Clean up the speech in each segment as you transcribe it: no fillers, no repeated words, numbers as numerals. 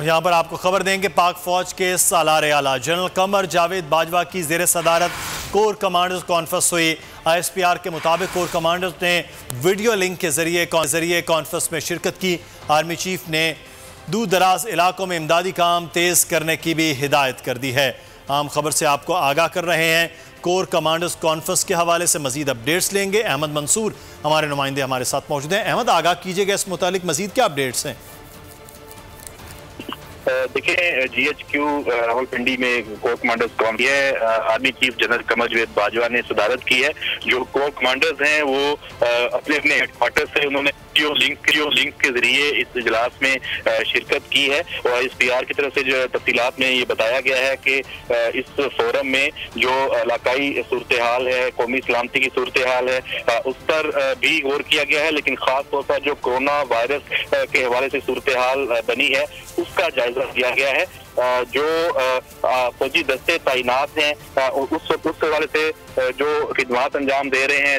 यहाँ पर आपको खबर देंगे पाक फौज के सालार आला जनरल कमर जावेद बाजवा की जेर सदारत कोर कमांडर्स कॉन्फ्रेंस हुई। ISPR के मुताबिक कोर कमांडर्स ने वीडियो लिंक के जरिए कॉन्फ्रेंस में शिरकत की। आर्मी चीफ ने दूर दराज इलाकों में इमदादी काम तेज़ करने की भी हिदायत कर दी है। आम खबर से आपको आगाह कर रहे हैं। कोर कमांडर्स कॉन्फ्रेंस के हवाले से मजीद अपडेट्स लेंगे। अहमद मंसूर हमारे नुमाइंदे हमारे साथ मौजूद हैं। अहमद, आगाह कीजिएगा इस मुतालिक मजीद क्या अपडेट्स हैं? देखिए, GHQ रावलपिंडी में कोर कमांडर्स कौन है, army chief general Qamar Javed Bajwa ने सदारत की है। जो कोर कमांडर्स हैं वो अपने अपने हेडक्वार्टर से उन्होंने वीडियो लिंक के जरिए इस इजलास में शिरकत की है। और ISPR की तरफ से जो तफसीलात में ये बताया गया है कि इस फोरम में जो इलाकाई सूरत हाल है, कौमी सलामती की सूरत हाल है, उस पर भी गौर किया गया है। लेकिन खास तौर पर जो कोरोना वायरस के हवाले से सूरत हाल बनी है उसका जायजा लिया गया है। जो फौजी दस्ते तैनात हैं उस हवाले से जो खिदमत अंजाम दे रहे हैं,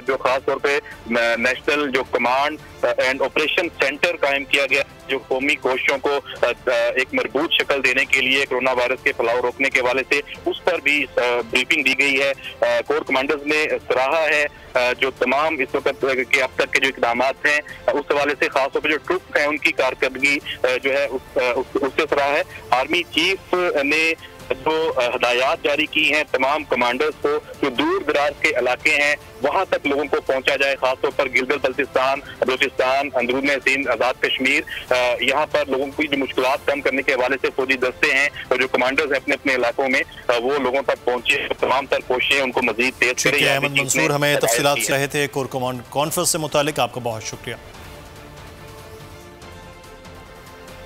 जो खास तौर पे नेशनल जो कमांड एंड ऑपरेशन सेंटर कायम किया गया, जो कौमी कोशिशों को एक मजबूत शक्ल देने के लिए कोरोना वायरस के फैलाव रोकने के हवाले से उस पर भी ब्रीफिंग दी गई है। कोर कमांडर्स ने सराहा है जो तमाम इस वक्त के अब तक के जो इकदाम हैं उस हवाले से, खासतौर पर जो ट्रुप्स हैं उनकी कारकर्दगी जो है उससे सराहा है। आर्मी चीफ ने जो हदायत जारी की हैं तमाम कमांडर्स को, जो दूर दराज के इलाके हैं वहां तक लोगों को पहुंचा जाए, खासतौर पर गिलगित बल्तिस्तान, बलूचिस्तान, अंदरून सिंध, आजाद कश्मीर, यहाँ पर लोगों की जो मुश्किलात कम करने के हवाले से फौजी दस्ते हैं और जो कमांडर्स हैं अपने अपने इलाकों में वो लोगों तक पहुंचे, तमाम तर कोशिशें उनको मजीद तेज करें। अहमद मंसूर हमें तफसीलात रहे थे कोर कमांड कॉन्फ्रेंस से मुतालिक, आपका बहुत शुक्रिया।